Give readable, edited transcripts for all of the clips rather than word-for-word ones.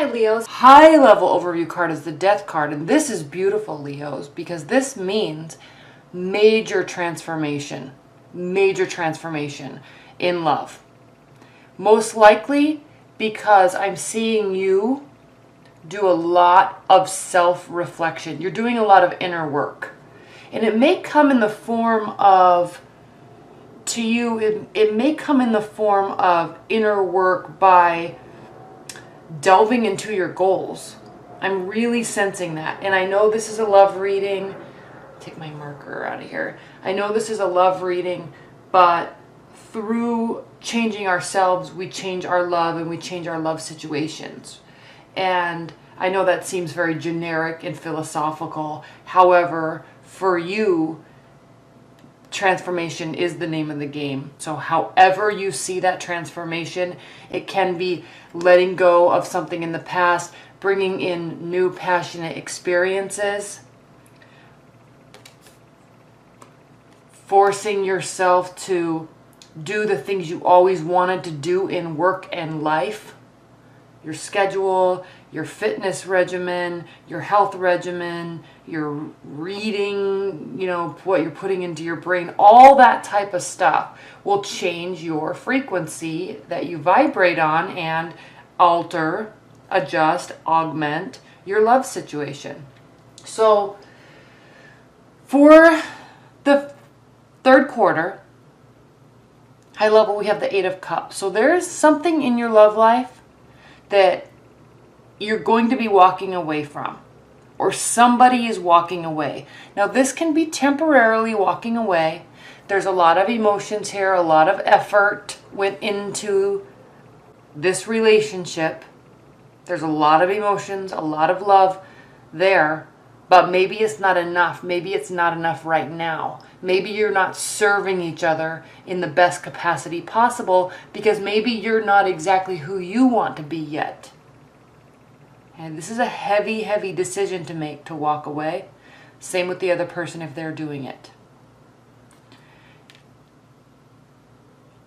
Hi Leos. High level overview card is the Death card, and this is beautiful, Leos, because this means major transformation in love. Most likely because I'm seeing you do a lot of self-reflection. You're doing a lot of inner work. And it may come in the form of, to you, it may come in the form of inner work by delving into your goals. I'm really sensing that. And I know this is a love reading. Take my marker out of here. I know this is a love reading, but through changing ourselves, we change our love and we change our love situations. And I know that seems very generic and philosophical. However, for you, transformation is the name of the game. So however you see that transformation, it can be letting go of something in the past, bringing in new passionate experiences, forcing yourself to do the things you always wanted to do in work and life, your schedule, your fitness regimen, your health regimen, your reading, what you're putting into your brain, all that type of stuff will change your frequency that you vibrate on and alter, adjust, augment your love situation. So for the third quarter, high level, we have the Eight of Cups. So there's something in your love life that you're going to be walking away from, or somebody is walking away. Now this can be temporarily walking away. There's a lot of emotions here, a lot of effort went into this relationship. There's a lot of emotions, a lot of love there, but maybe it's not enough. Maybe it's not enough right now. Maybe you're not serving each other in the best capacity possible because maybe you're not exactly who you want to be yet. And this is a heavy, heavy decision to make, to walk away. Same with the other person if they're doing it.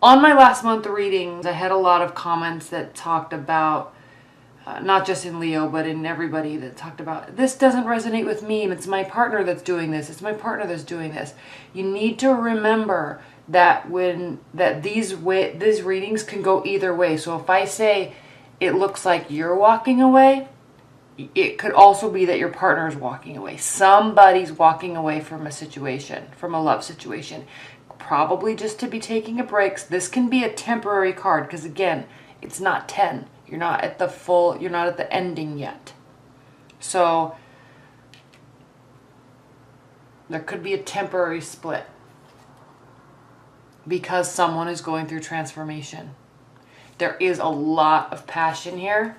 On my last month readings, I had a lot of comments that talked about, not just in Leo, but in everybody, that talked about, this doesn't resonate with me. It's my partner that's doing this. It's my partner that's doing this. You need to remember that these readings can go either way. So if I say it looks like you're walking away, it could also be that your partner is walking away. Somebody's walking away from a situation, from a love situation. Probably just to be taking a break. This can be a temporary card because, again, it's not 10. You're not at the ending yet. So there could be a temporary split because someone is going through transformation. There is a lot of passion here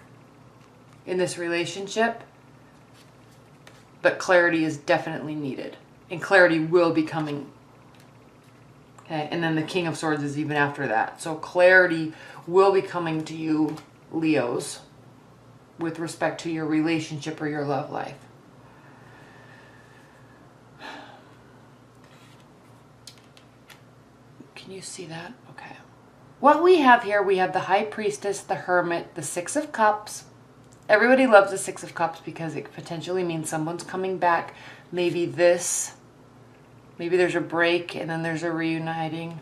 in this relationship, but clarity is definitely needed, and clarity will be coming. Okay, and then the King of Swords is even after that. So clarity will be coming to you, Leos, with respect to your relationship or your love life. Can you see that? Okay. What we have here, we have the High Priestess, the Hermit, the Six of Cups. Everybody loves the Six of Cups because it potentially means someone's coming back. Maybe there's a break and then there's a reuniting.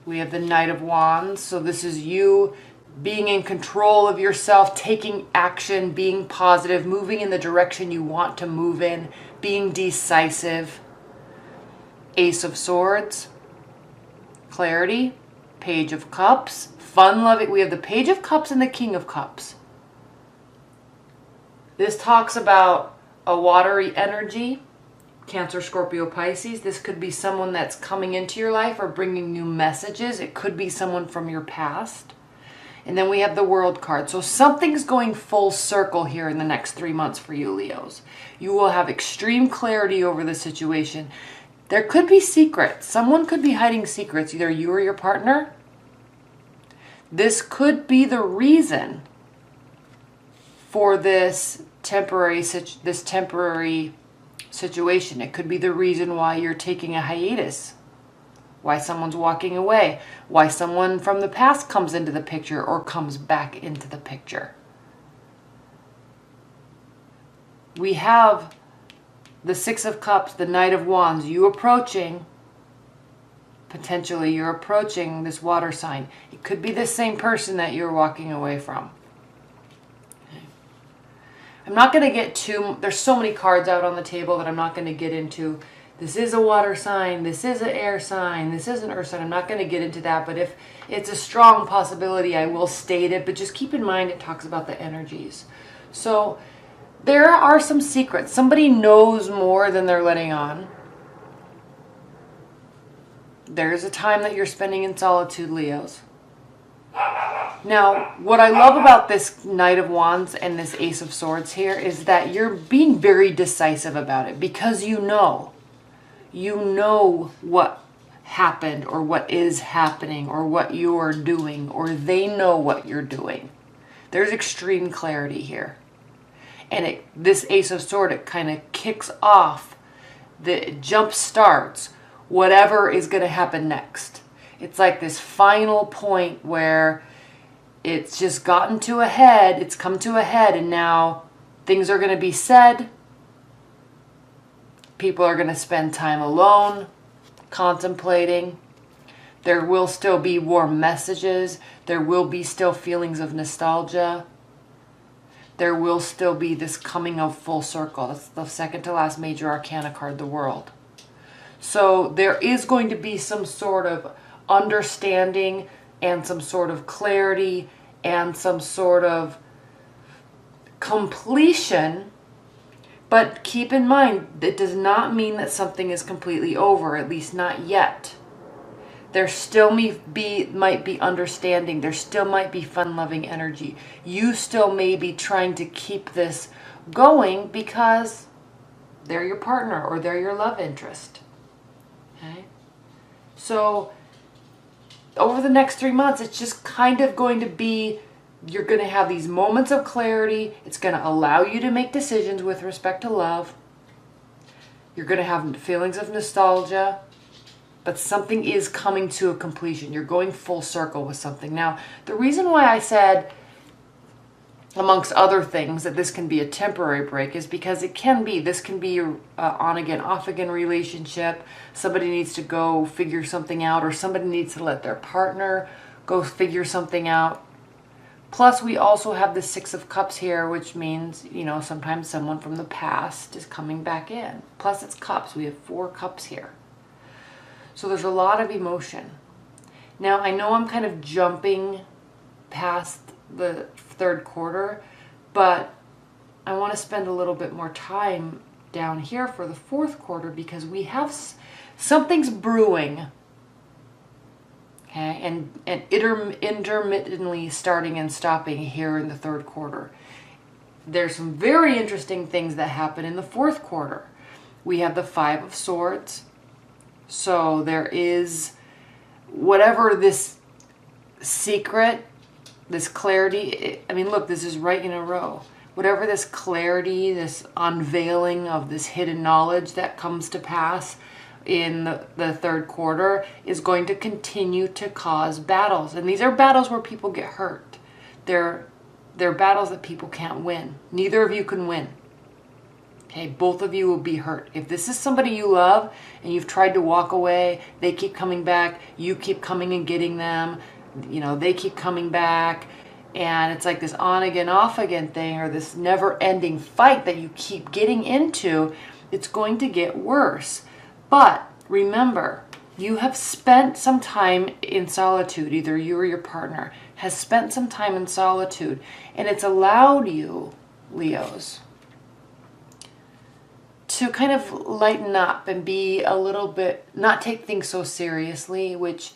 We have the Knight of Wands. So this is you being in control of yourself, taking action, being positive, moving in the direction you want to move in, being decisive. Ace of Swords, clarity, Page of Cups, fun loving. We have the Page of Cups and the King of Cups. This talks about a watery energy, Cancer, Scorpio, Pisces. This could be someone that's coming into your life or bringing new messages. It could be someone from your past. And then we have the World card. So something's going full circle here in the next 3 months for you, Leos. You will have extreme clarity over the situation. There could be secrets. Someone could be hiding secrets, either you or your partner. This could be the reason for this temporary situation. It could be the reason why you're taking a hiatus, why someone's walking away, why someone from the past comes into the picture or comes back into the picture. we have the Six of Cups, the Knight of Wands, you approaching, potentially you're approaching this water sign. It could be the same person that you're walking away from. Okay. I'm not going to get too, there's so many cards out on the table that I'm not going to get into. This is a water sign, this is an air sign, this is an earth sign. I'm not going to get into that, but if it's a strong possibility, I will state it. But just keep in mind it talks about the energies. So there are some secrets. Somebody knows more than they're letting on. There's a time that you're spending in solitude, Leos. Now, what I love about this Knight of Wands and this Ace of Swords here is that you're being very decisive about it, because you know what happened or what is happening or what you're doing, or they know what you're doing. There's extreme clarity here. And this Ace of Swords, it kind of kicks off, it jump starts whatever is going to happen next. It's like this final point where it's just gotten to a head, it's come to a head, and now things are going to be said. People are going to spend time alone, contemplating. There will still be warm messages. There will be still feelings of nostalgia. There will still be this coming of full circle. That's the second to last major arcana card, the World. So there is going to be some sort of understanding and some sort of clarity and some sort of completion. But keep in mind, it does not mean that something is completely over, at least not yet. There still might be understanding. There still might be fun-loving energy. You still may be trying to keep this going because they're your partner or they're your love interest. Okay? So over the next 3 months, it's just kind of going to be, you're going to have these moments of clarity. It's going to allow you to make decisions with respect to love. You're going to have feelings of nostalgia. But something is coming to a completion. You're going full circle with something. Now, the reason why I said, amongst other things, that this can be a temporary break is because it can be. This can be an on-again, off-again relationship. Somebody needs to go figure something out, or somebody needs to let their partner go figure something out. Plus, we also have the Six of Cups here, which means, you know, sometimes someone from the past is coming back in. Plus, it's cups. We have 4 cups here. So there's a lot of emotion. Now, I know I'm kind of jumping past the third quarter, but I want to spend a little bit more time down here for the fourth quarter because we have something's brewing. Okay, and intermittently starting and stopping here in the third quarter. There's some very interesting things that happen in the fourth quarter. We have the Five of Swords. So there is whatever this secret, this clarity, I mean, look, this is right in a row. Whatever this clarity, this unveiling of this hidden knowledge that comes to pass in the third quarter is going to continue to cause battles. And these are battles where people get hurt. They're battles that people can't win. Neither of you can win. Okay, both of you will be hurt. If this is somebody you love and you've tried to walk away, they keep coming back, you keep coming and getting them, you know, they keep coming back, and it's like this on again, off again thing, or this never ending fight that you keep getting into, it's going to get worse. But remember, you have spent some time in solitude, either you or your partner has spent some time in solitude, and it's allowed you, Leos, to kind of lighten up and be a little bit, not take things so seriously, which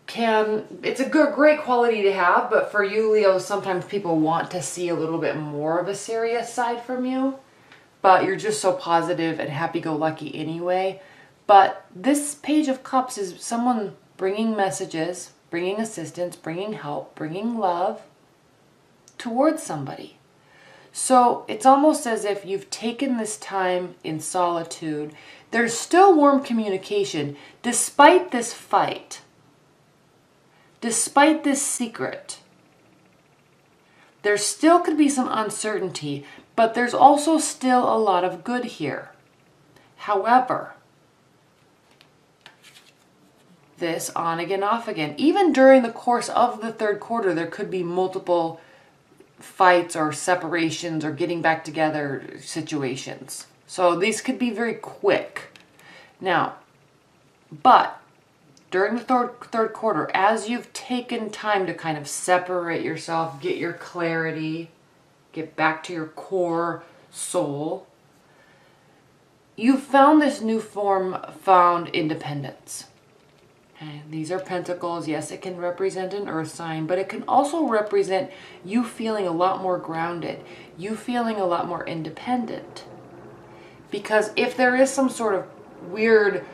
it's a great quality to have, but for you, Leo, sometimes people want to see a little bit more of a serious side from you, but you're just so positive and happy-go-lucky anyway. But this Page of Cups is someone bringing messages, bringing assistance, bringing help, bringing love towards somebody. So it's almost as if you've taken this time in solitude. There's still warm communication despite this fight, despite this secret. There still could be some uncertainty, But there's also still a lot of good here. However, this on again, off again. Even during the course of the third quarter, there could be multiple fights or separations or getting back together situations. So these could be very quick. Now, but during the third quarter, as you've taken time to kind of separate yourself, get your clarity, get back to your core soul, you've found this found independence. Okay, these are pentacles. Yes, it can represent an earth sign, but it can also represent you feeling a lot more grounded, you feeling a lot more independent. Because if there is some sort of weird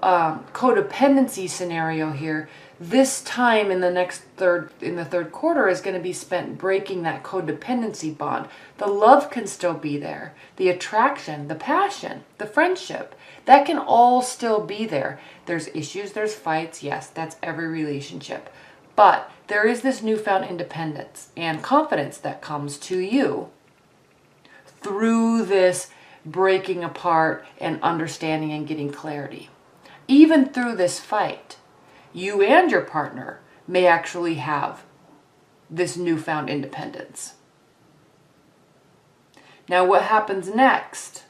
codependency scenario here, this time in the third quarter is going to be spent breaking that codependency bond. The love can still be there. The attraction, the passion, the friendship, that can all still be there. There's issues, there's fights. Yes, that's every relationship. But there is this newfound independence and confidence that comes to you through this breaking apart and understanding and getting clarity. Even through this fight, you and your partner may actually have this newfound independence. Now, what happens next?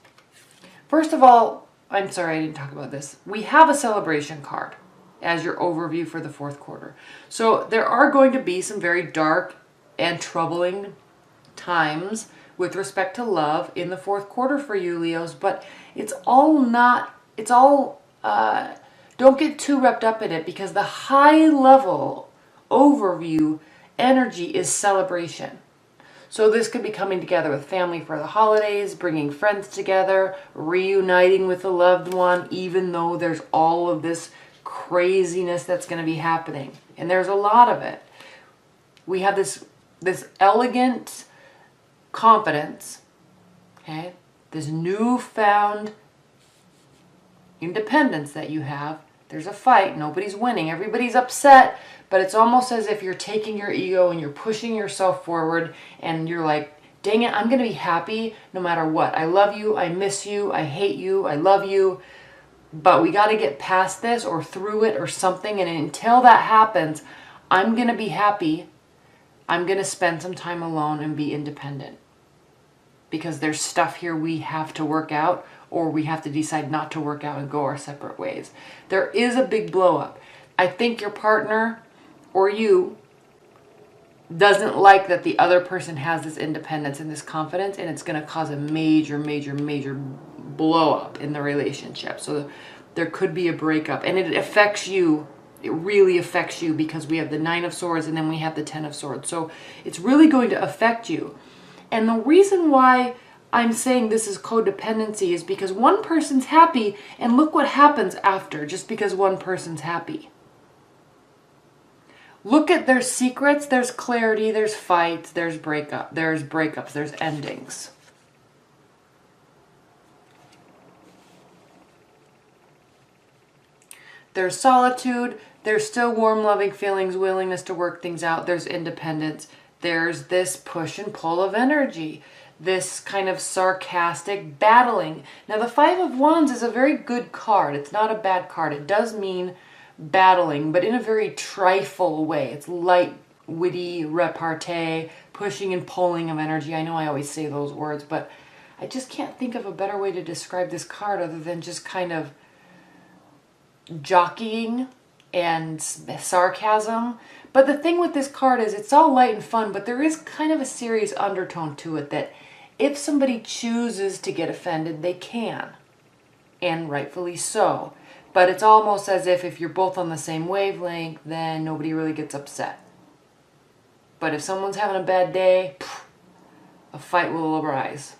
First of all, I'm sorry I didn't talk about this. We have a celebration card as your overview for the fourth quarter. So there are going to be some very dark and troubling times with respect to love in the fourth quarter for you, Leos, but don't get too wrapped up in it, because the high level overview energy is celebration. So this could be coming together with family for the holidays, bringing friends together, reuniting with a loved one, even though there's all of this craziness that's going to be happening. And there's a lot of it. We have this elegant confidence, okay? This newfound independence that you have. There's a fight. Nobody's winning. Everybody's upset. But it's almost as if you're taking your ego and you're pushing yourself forward, and you're like, dang it, I'm going to be happy no matter what. I love you. I miss you. I hate you. I love you. But we got to get past this or through it or something. And until that happens, I'm going to be happy. I'm going to spend some time alone and be independent. Because there's stuff here we have to work out, or we have to decide not to work out and go our separate ways. There is a big blow up. I think your partner or you doesn't like that the other person has this independence and this confidence, and it's going to cause a major, major, major blow up in the relationship. So there could be a breakup, and it affects you. It really affects you, because we have the 9 of Swords and then we have the 10 of Swords. So it's really going to affect you. And the reason why I'm saying this is codependency is because one person's happy, and look what happens after, just because one person's happy. Look at their secrets, there's clarity, there's fights, there's breakups, there's endings. There's solitude, there's still warm, loving feelings, willingness to work things out, there's independence, there's this push and pull of energy, this kind of sarcastic battling. Now the 5 of Wands is a very good card. It's not a bad card. It does mean battling, but in a very trifle way. It's light, witty, repartee, pushing and pulling of energy. I know I always say those words, but I just can't think of a better way to describe this card other than just kind of jockeying and sarcasm. But the thing with this card is it's all light and fun, but there is kind of a serious undertone to it, that if somebody chooses to get offended, they can, and rightfully so. But it's almost as if you're both on the same wavelength, then nobody really gets upset. But if someone's having a bad day, a fight will arise.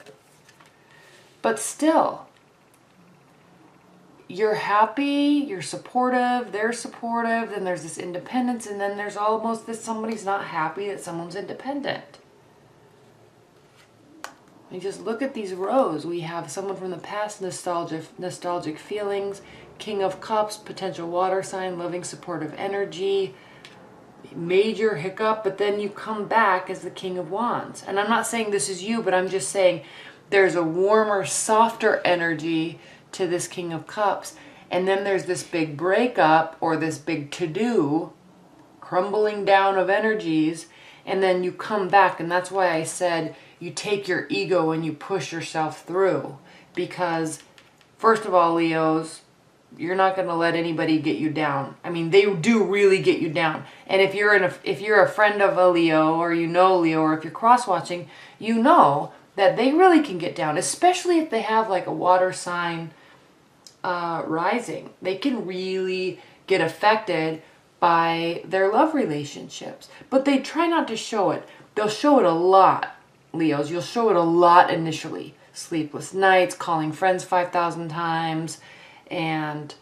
But still, you're happy, you're supportive, they're supportive, then there's this independence, and then there's almost this somebody's not happy that someone's independent. You just look at these rows. We have someone from the past, nostalgic feelings, King of Cups, potential water sign, loving, supportive energy. major hiccup, but then you come back as the King of Wands. And I'm not saying this is you, but I'm just saying there's a warmer, softer energy to this King of Cups. And then there's this big breakup or this big to-do, crumbling down of energies. And then you come back. And that's why I said you take your ego and you push yourself through. Because, first of all, Leos, you're not going to let anybody get you down. I mean, they do really get you down. And if you're a friend of a Leo, or you know Leo, or if you're cross-watching, you know that they really can get down, especially if they have like a water sign rising. They can really get affected by their love relationships. But they try not to show it. They'll show it a lot, Leos. You'll show it a lot initially. Sleepless nights, calling friends 5,000 times, and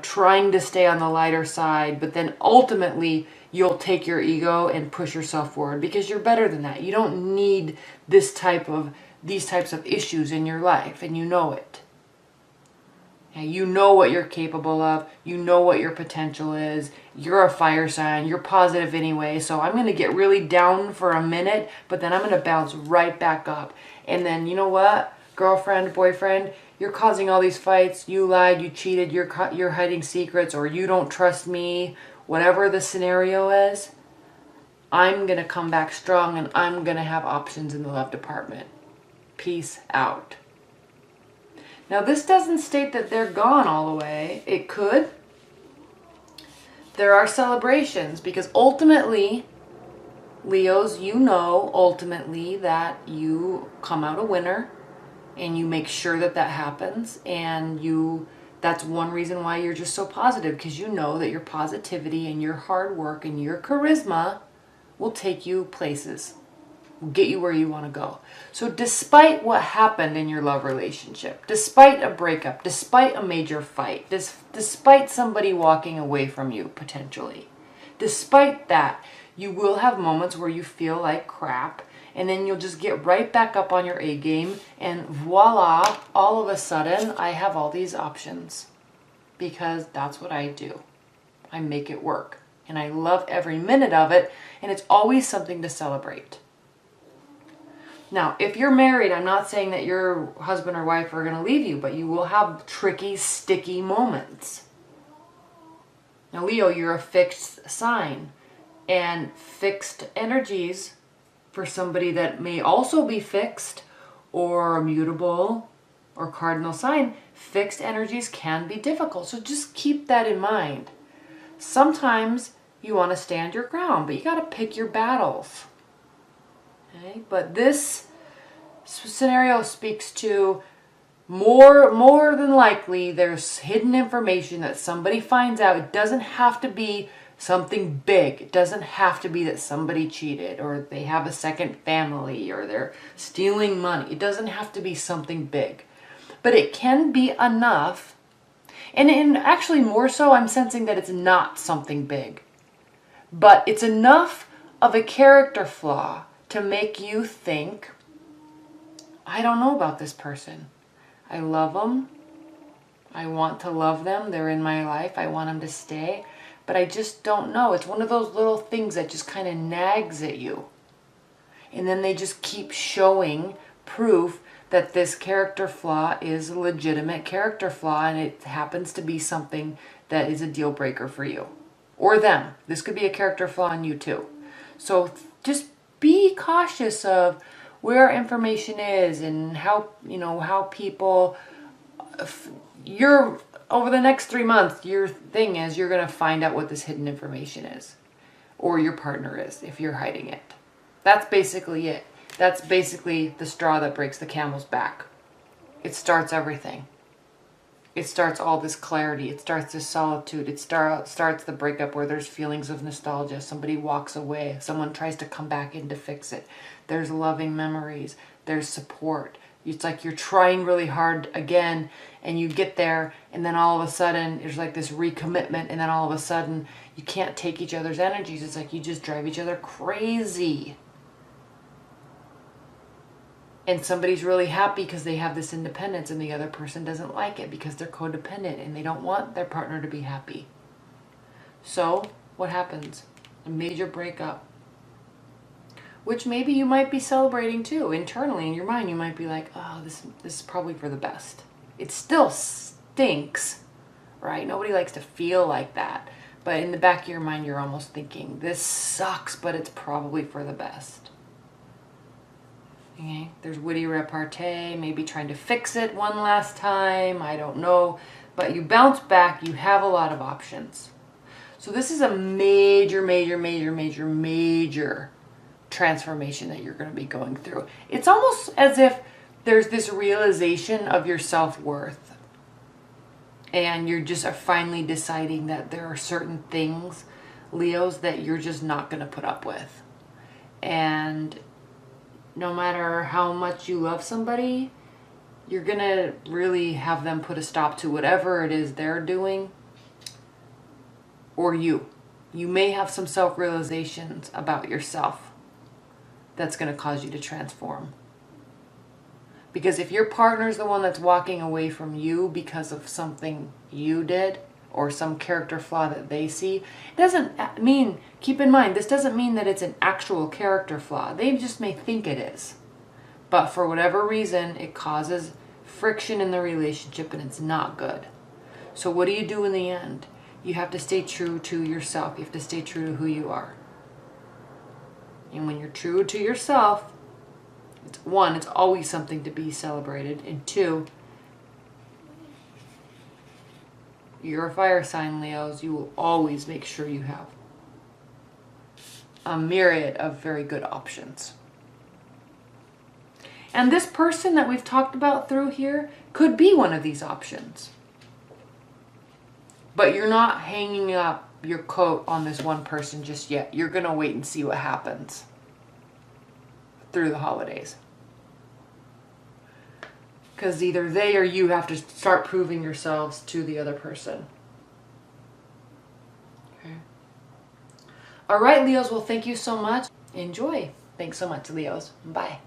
trying to stay on the lighter side, but then ultimately you'll take your ego and push yourself forward because you're better than that. You don't need these types of issues in your life, and you know it. And you know what you're capable of. You know what your potential is. You're a fire sign. You're positive anyway. So I'm going to get really down for a minute, but then I'm going to bounce right back up. And then, you know what? Girlfriend, boyfriend, you're causing all these fights. You lied, you cheated, you're hiding secrets, or you don't trust me. Whatever the scenario is, I'm going to come back strong, and I'm going to have options in the love department. Peace out. Now, this doesn't state that they're gone all the way. It could. There are celebrations, because ultimately, Leos, you know ultimately that you come out a winner, and you make sure that that happens, and that's one reason why you're just so positive, because you know that your positivity and your hard work and your charisma will take you places, will get you where you want to go. So despite what happened in your love relationship, despite a breakup, despite a major fight, despite somebody walking away from you potentially, despite that, you will have moments where you feel like crap, and then you'll just get right back up on your A game, and voila, all of a sudden, I have all these options. Because that's what I do. I make it work. And I love every minute of it, and it's always something to celebrate. Now, if you're married, I'm not saying that your husband or wife are going to leave you, but you will have tricky, sticky moments. Now, Leo, you're a fixed sign, and fixed energies for somebody that may also be fixed or mutable or cardinal sign, fixed energies can be difficult. So just keep that in mind. Sometimes you want to stand your ground, but you got to pick your battles. Okay? But this scenario speaks to more than likely there's hidden information that somebody finds out. It doesn't have to be something big. It doesn't have to be that somebody cheated, or they have a second family, or they're stealing money. It doesn't have to be something big. But it can be enough, and actually more so, I'm sensing that it's not something big. But it's enough of a character flaw to make you think, I don't know about this person. I love them. I want to love them. They're in my life. I want them to stay. But I just don't know. It's one of those little things that just kind of nags at you. And then they just keep showing proof that this character flaw is a legitimate character flaw, and it happens to be something that is a deal breaker for you. Or them. This could be a character flaw in you too. So just be cautious of where information is and how people, over the next 3 months, your thing is you're going to find out what this hidden information is. Or your partner is, if you're hiding it. That's basically it. That's basically the straw that breaks the camel's back. It starts everything. It starts all this clarity. It starts this solitude. It starts the breakup where there's feelings of nostalgia. Somebody walks away. Someone tries to come back in to fix it. There's loving memories. There's support. It's like you're trying really hard again, and you get there, and then all of a sudden there's like this recommitment, and then all of a sudden you can't take each other's energies. It's like you just drive each other crazy. And somebody's really happy because they have this independence, and the other person doesn't like it because they're codependent and they don't want their partner to be happy. So What happens? A major breakup. Which maybe you might be celebrating too. Internally in your mind, you might be like, oh, this is probably for the best. It still stinks, right? Nobody likes to feel like that. But in the back of your mind, you're almost thinking, this sucks, but it's probably for the best. Okay? There's witty repartee, maybe trying to fix it one last time. I don't know. But you bounce back. You have a lot of options. So this is a major, major, major, major, major transformation that you're going to be going through. It's almost as if there's this realization of your self-worth, and you're just finally deciding that there are certain things, Leos, that you're just not going to put up with. And no matter how much you love somebody, you're going to really have them put a stop to whatever it is they're doing, or you. You may have some self-realizations about yourself that's going to cause you to transform. Because if your partner's the one that's walking away from you because of something you did or some character flaw that they see, it doesn't mean, keep in mind, this doesn't mean that it's an actual character flaw. They just may think it is. But for whatever reason, it causes friction in the relationship and it's not good. So what do you do in the end? You have to stay true to yourself. You have to stay true to who you are. And when you're true to yourself, it's always something to be celebrated. And two, you're a fire sign, Leos. You will always make sure you have a myriad of very good options. And this person that we've talked about through here could be one of these options. But you're not hanging up your coat on this one person just yet. You're going to wait and see what happens through the holidays. Because either they or you have to start proving yourselves to the other person. Okay. All right, Leos. Well, thank you so much. Enjoy. Thanks so much, Leos. Bye.